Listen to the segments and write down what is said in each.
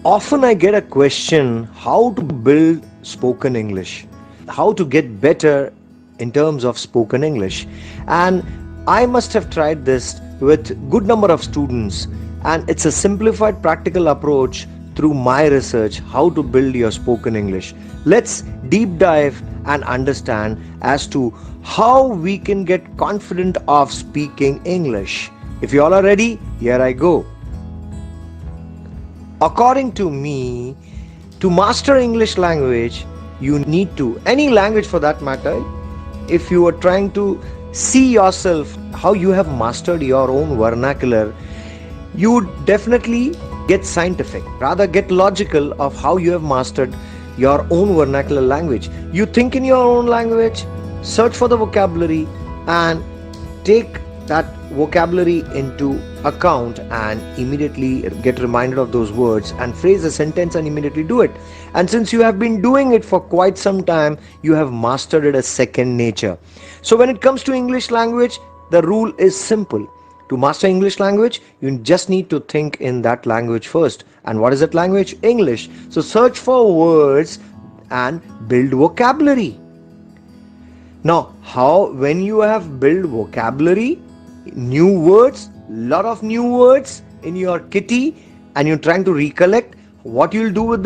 Often I get a question how to build spoken English, how to get better in terms of spoken English. And I must have tried this with good number of students, and it's a simplified practical approach through my research how to build your spoken English. Let's deep dive and understand as to how we can get confident of speaking English. If you all are ready, here I go. According to me, to master English language, you need to, any language for that matter, if you are trying to see yourself how you have mastered your own vernacular, you would definitely get scientific, rather get logical of how you have mastered your own vernacular language. You think in your own language, search for the vocabulary, and take that vocabulary into account and immediately get reminded of those words and phrase a sentence and immediately do it. And since you have been doing it for quite some time, you have mastered it as second nature. So when it comes to English language, the rule is simple. To master English language, you just need to think in that language first. And what is that language? English. So search for words and build vocabulary. Now, when you have built vocabulary, new words, lot of new words in your kitty, and you're trying to recollect what you'll do with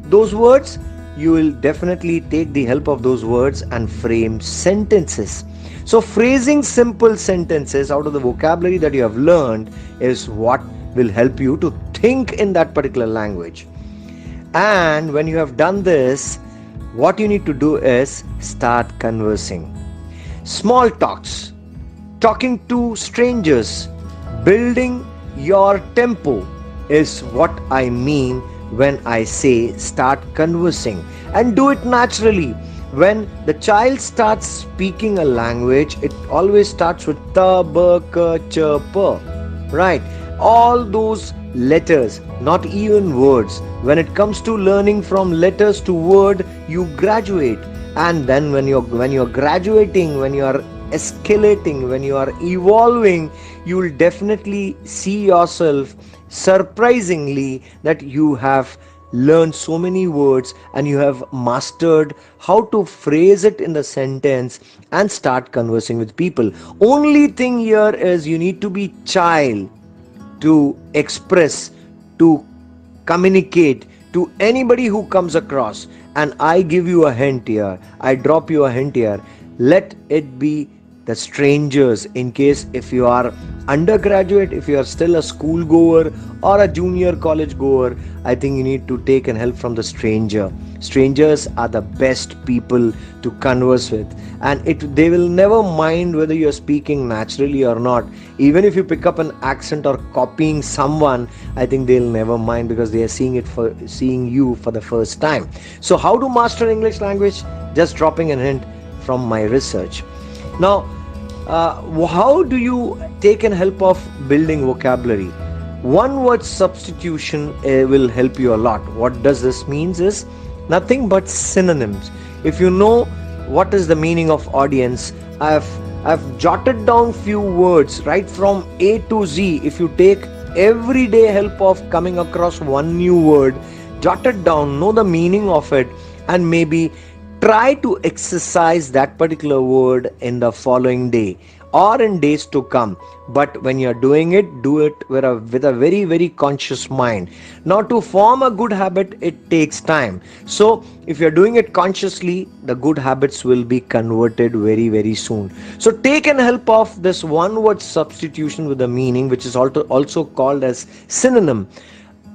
those words, you will definitely take the help of those words and frame sentences. So phrasing simple sentences out of the vocabulary that you have learned is what will help you to think in that particular language. And when you have done this, what you need to do is start conversing. Small talks, talking to strangers, building your tempo is what I mean when I say start conversing, and do it naturally. When the child starts speaking a language, it always starts with ta, ba, ka, cha, pa, right? All those letters, not even words. When it comes to learning from letters to word, you graduate. And then when you're graduating, when you are escalating, when you are evolving, you will definitely see yourself surprisingly that you have learned so many words and you have mastered how to phrase it in the sentence and start conversing with people. Only thing here is you need to be child to express, to communicate to anybody who comes across. And I give you a hint here, I drop you a hint here, let it be the strangers. In case if you are undergraduate, if you are still a school goer or a junior college goer, I think you need to take and help from the stranger. Strangers are the best people to converse with, and they will never mind whether you are speaking naturally or not. Even if you pick up an accent or copying someone, I think they'll never mind because they are seeing you for the first time. So how to master English language? Just dropping a hint from my research. Now, how do you take and help of building vocabulary? One word substitution will help you a lot. What does this means is nothing but synonyms. If you know what is the meaning of audience, I've jotted down few words right from A to Z. If you take everyday help of coming across one new word, jot it down, know the meaning of it, and maybe try to exercise that particular word in the following day or in days to come. But when you're doing it, do it with a very, very conscious mind. Now, to form a good habit, it takes time. So if you're doing it consciously, the good habits will be converted very, very soon. So take an help of this one word substitution with a meaning, which is also called as synonym.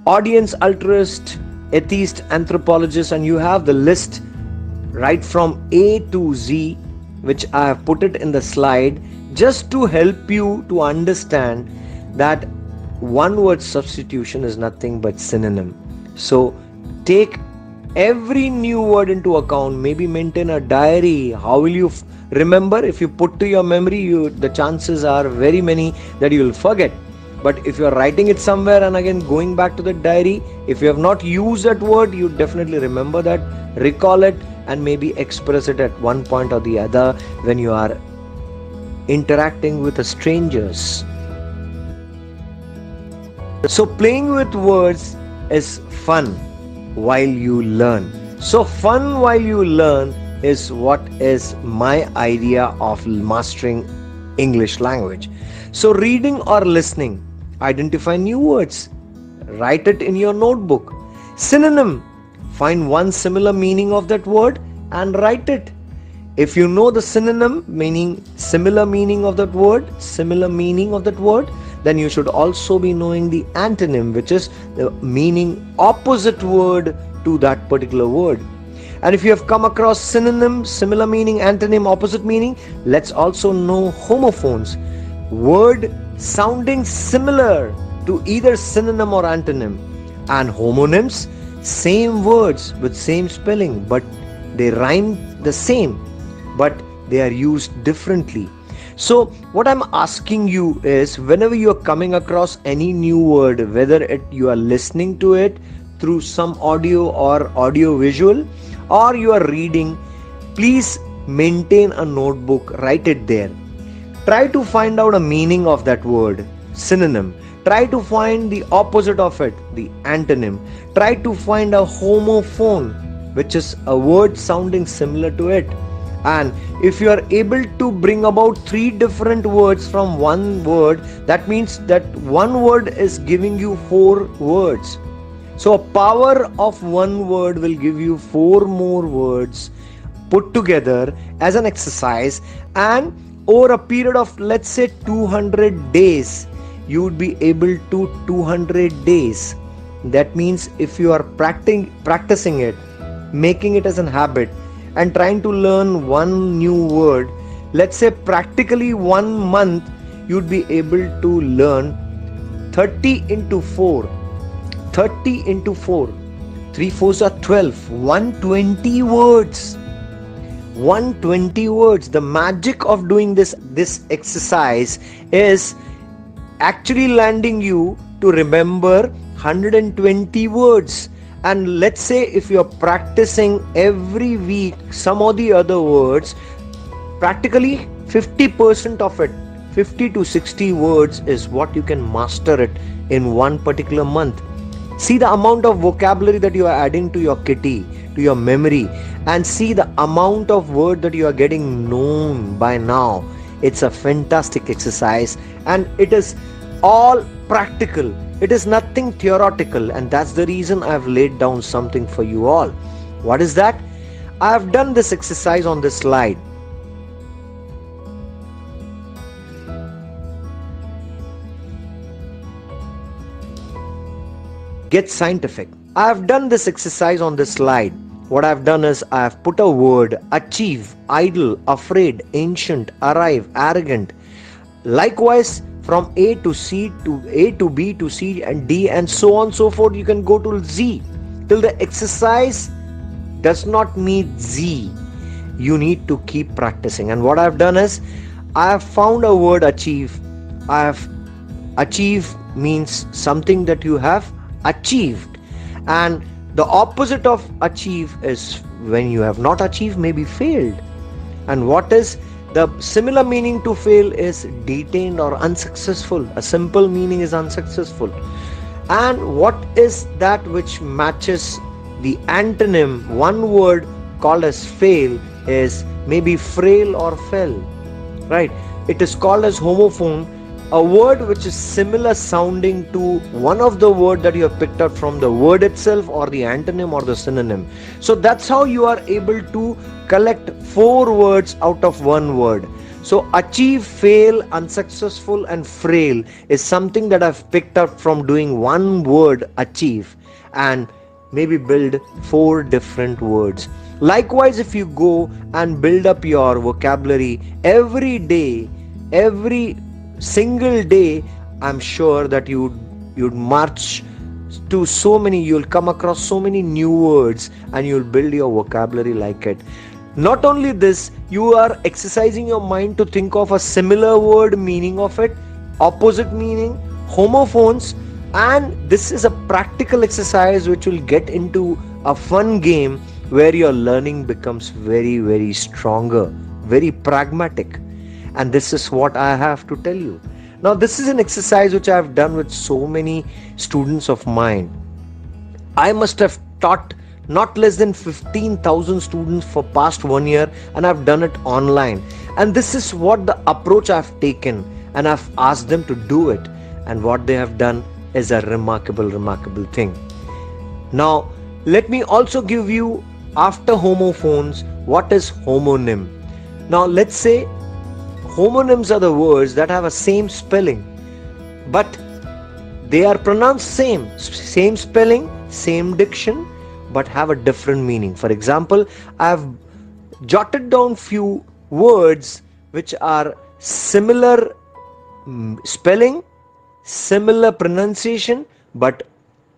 Audience, altruist, atheist, anthropologist, and you have the list right from A to Z, which I have put it in the slide just to help you to understand that one word substitution is nothing but synonym. So take every new word into account. Maybe maintain a diary. How will you remember? If you put to your memory, the chances are very many that you will forget. But if you are writing it somewhere and again going back to the diary, if you have not used that word, you definitely remember that, recall it, and maybe express it at one point or the other when you are interacting with the strangers. So playing with words is fun while you learn. So, fun while you learn is what is my idea of mastering English language. So, reading or listening, identify new words, write it in your notebook. Synonym, find one similar meaning of that word and write it. If you know the synonym, meaning similar meaning of that word, then you should also be knowing the antonym, which is the meaning opposite word to that particular word. And if you have come across synonym, similar meaning, antonym, opposite meaning, let's also know homophones, word sounding similar to either synonym or antonym. And homonyms, same words with same spelling, but they rhyme the same, but they are used differently. So what I'm asking you is, whenever you are coming across any new word, whether you are listening to it through some audio or audio visual, or you are reading, please maintain a notebook, write it there. Try to find out a meaning of that word, synonym. Try to find the opposite of it, the antonym. Try to find a homophone, which is a word sounding similar to it. And if you are able to bring about 3 different words from one word, that means that one word is giving you 4 words. So a power of one word will give you 4 more words put together as an exercise, and over a period of, let's say, 200 days, you would be able to 200 days. That means if you are practicing it, making it as an habit, and trying to learn one new word, let's say practically 1 month, you'd be able to learn 30 into 4. 30 into 4. 3 4s are 12. 120 words. 120 words. The magic of doing this exercise is actually landing you to remember 120 words. And let's say if you're practicing every week some of the other words, practically 50% of it, 50 to 60 words is what you can master it in one particular month. See the amount of vocabulary that you are adding to your kitty, to your memory, and see the amount of word that you are getting known by now. It's a fantastic exercise, and it is all practical. It is nothing theoretical, and that's the reason I've laid down something for you all. What is that? I have done this exercise on this slide. Get scientific. I have done this exercise on this slide. What I have done is I have put a word: achieve, idle, afraid, ancient, arrive, arrogant. Likewise, from A to C to A to B to C and D and so on so forth, you can go to Z till the exercise does not meet Z. You need to keep practicing. And what I have done is I have found a word: achieve. I have achieve means something that you have achieved, and the opposite of achieve is when you have not achieved, maybe failed. And what is the similar meaning to fail is detained or unsuccessful. A simple meaning is unsuccessful. And what is that which matches the antonym, one word called as fail, is maybe frail or fell, right? It is called as homophone, a word which is similar sounding to one of the word that you have picked up from the word itself or the antonym or the synonym. So that's how you are able to collect 4 words out of one word. So achieve, fail, unsuccessful and frail is something that I've picked up from doing one word achieve, and maybe build 4 different words. Likewise, if you go and build up your vocabulary every day, every single day, I'm sure that you'd march to so many, you'll come across so many new words and you'll build your vocabulary like it. Not only this, you are exercising your mind to think of a similar word, meaning of it, opposite meaning, homophones, and this is a practical exercise which will get into a fun game where your learning becomes very, very stronger, very pragmatic. And this is what I have to tell you. Now, this is an exercise which I have done with so many students of mine. I must have taught not less than 15,000 students for past 1 year, and I've done it online. And this is what the approach I've taken, and I've asked them to do it. And what they have done is a remarkable thing. Now, let me also give you, after homophones, what is homonym. Now, let's say homonyms are the words that have a same spelling, but they are pronounced same spelling, same diction, but have a different meaning. For example, I have jotted down few words which are similar spelling, similar pronunciation, but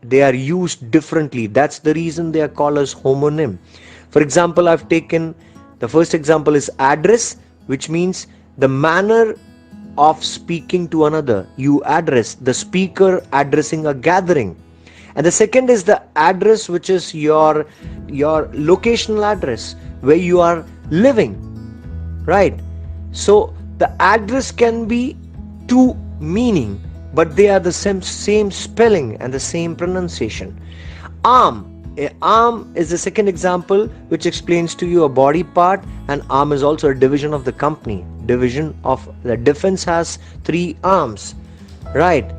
they are used differently. That's the reason they are called as homonym. For example, I've taken the first example is address, which means the manner of speaking to another. You address, the speaker addressing a gathering. And the second is the address, which is your locational address, where you are living, right? So the address can be two meaning, but they are the same spelling and the same pronunciation. Arm is the second example, which explains to you a body part, and arm is also a division of the company. Division of the defense has 3 arms, right?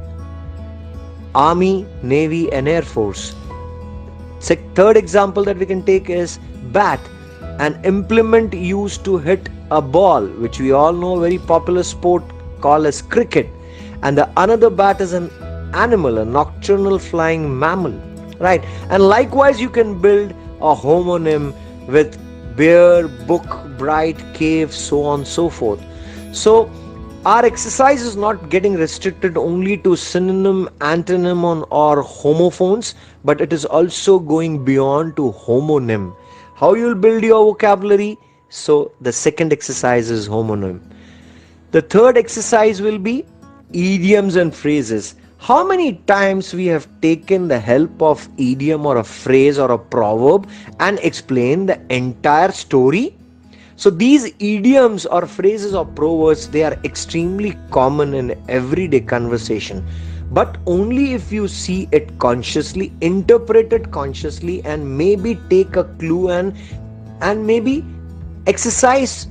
Army, Navy and Air Force. Third example that we can take is bat, an implement used to hit a ball, which we all know, very popular sport called as cricket. And the another bat is an animal, a nocturnal flying mammal, right? And likewise you can build a homonym with bear, book, bright, cave, so on so forth. So our exercise is not getting restricted only to synonym, antonym or homophones, but it is also going beyond to homonym. How you'll build your vocabulary? So the second exercise is homonym. The third exercise will be idioms and phrases. How many times we have taken the help of idiom or a phrase or a proverb and explained the entire story? So these idioms or phrases or proverbs, they are extremely common in everyday conversation, but only if you see it consciously, interpret it consciously, and maybe take a clue and maybe exercise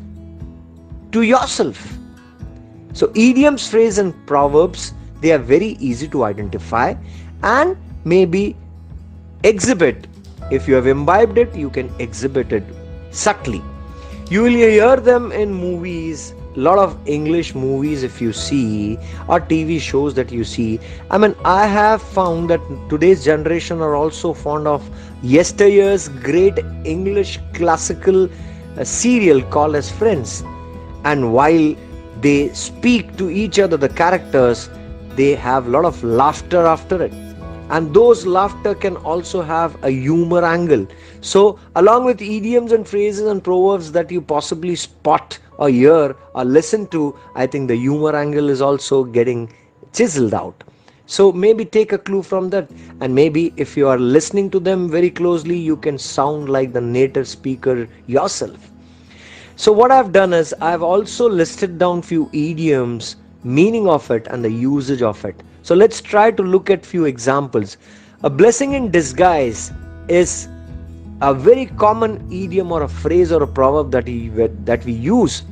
to yourself. So idioms, phrases and proverbs, they are very easy to identify and maybe exhibit. If you have imbibed it, you can exhibit it subtly. You will hear them in movies, a lot of English movies if you see, or TV shows that you see. I mean, I have found that today's generation are also fond of yesteryear's great English classical serial called as Friends. And while they speak to each other, the characters, they have a lot of laughter after it. And those laughter can also have a humor angle. So along with idioms and phrases and proverbs that you possibly spot or hear or listen to, I think the humor angle is also getting chiseled out. So maybe take a clue from that, and maybe if you are listening to them very closely, you can sound like the native speaker yourself. So what I've done is I've also listed down few idioms, meaning of it and the usage of it. So let's try to look at few examples. A blessing in disguise is a very common idiom or a phrase or a proverb that we use,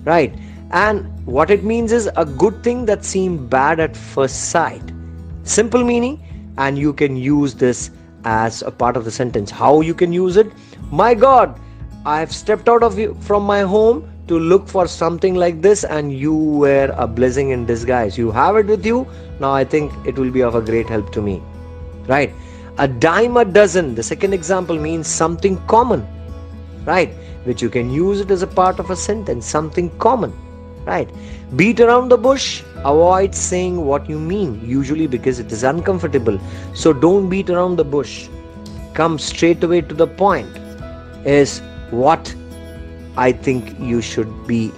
right? And what it means is a good thing that seemed bad at first sight. Simple meaning, and you can use this as a part of the sentence. How you can use it? My God, I've stepped out from my home to look for something like this, and you were a blessing in disguise. You have it with you. Now I think it will be of a great help to me, right? A dime a dozen, the second example, means something common, right? Which you can use it as a part of a sentence, something common, right? Beat around the bush, avoid saying what you mean, usually because it is uncomfortable. So don't beat around the bush. Come straight away to the point is what I think you should be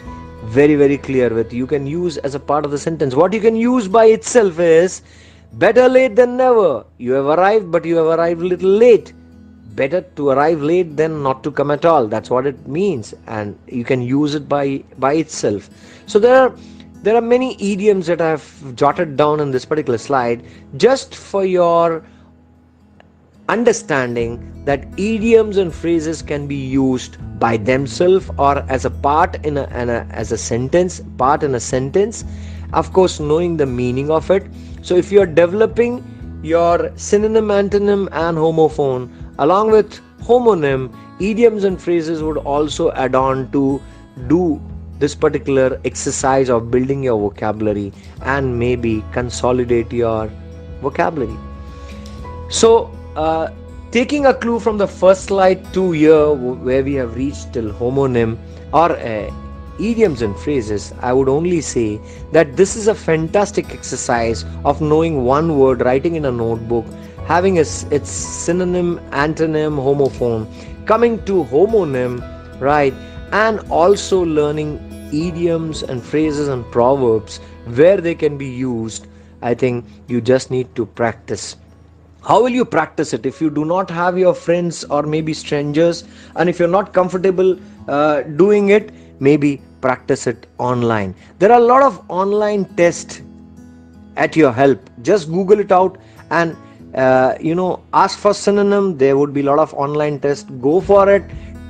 very, very clear with. You can use as a part of the sentence. What you can use by itself is better late than never. You have arrived, but you have arrived a little late. Better to arrive late than not to come at all. That's what it means, and you can use it by itself. So there are many idioms that I have jotted down in this particular slide just for your understanding that idioms and phrases can be used by themselves or as a part as a sentence, part in a sentence. Of course, knowing the meaning of it. So if you are developing your synonym, antonym, and homophone along with homonym, idioms and phrases would also add on to do this particular exercise of building your vocabulary and maybe consolidate your vocabulary. So, taking a clue from the first slide to here, where we have reached till homonym or idioms and phrases, I would only say that this is a fantastic exercise of knowing one word, writing in a notebook, having its synonym, antonym, homophone, coming to homonym, right, and also learning idioms and phrases and proverbs where they can be used. I think you just need to practice. How will you practice it if you do not have your friends or maybe strangers, and if you're not comfortable doing it, maybe practice it online. There are a lot of online tests at your help. Just Google it out and ask for synonym. There would be a lot of online tests. Go for it.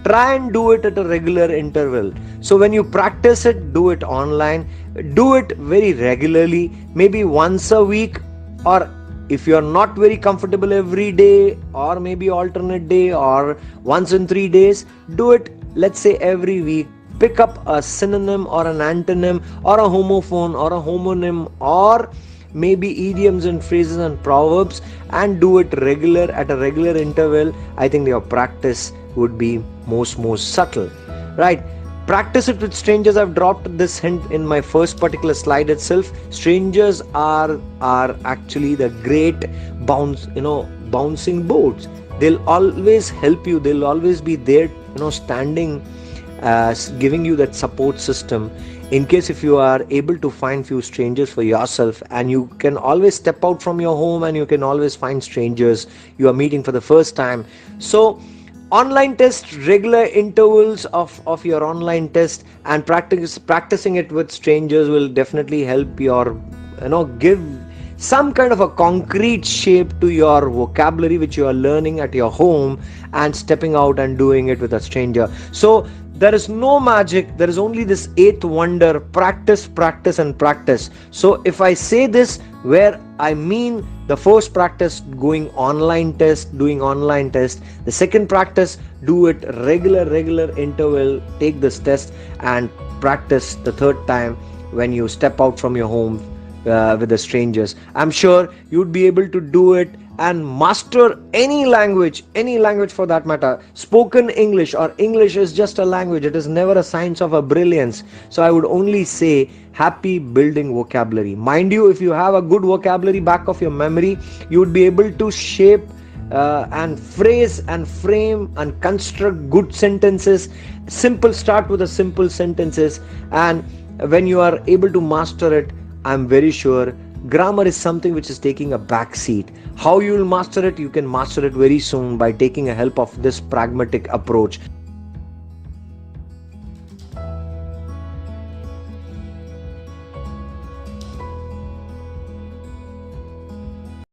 Try and do it at a regular interval. So when you practice it, do it online. Do it very regularly, maybe once a week, or if you are not very comfortable every day, or maybe alternate day, or once in 3 days, do it, let's say, every week. Pick up a synonym or an antonym or a homophone or a homonym or maybe idioms and phrases and proverbs, and do it at a regular interval. I think your practice would be most subtle, right? Practice it with strangers. I've dropped this hint in my first particular slide itself. Strangers are actually the great bouncing boards. They'll always help you. They'll always be there, standing, giving you that support system in case if you are able to find few strangers for yourself. And you can always step out from your home and you can always find strangers you are meeting for the first time. So online test, regular intervals of your online test, and practicing it with strangers will definitely help your give some kind of a concrete shape to your vocabulary which you are learning at your home and stepping out and doing it with a stranger. So there is no magic. There is only this eighth wonder: practice, practice, and practice. So if I say this, where I mean the first practice, doing online test. The second practice, do it regular interval. Take this test and practice the third time when you step out from your home with the strangers. I'm sure you'd be able to do it and master any language for that matter. Spoken English or English is just a language. It is never a science of a brilliance. So I would only say, happy building vocabulary. Mind you, if you have a good vocabulary back of your memory, you would be able to shape and phrase and frame and construct good sentences. Start with a simple sentences, and when you are able to master it, I'm very sure grammar is something which is taking a back seat. How you will master it? You can master it very soon by taking a help of this pragmatic approach.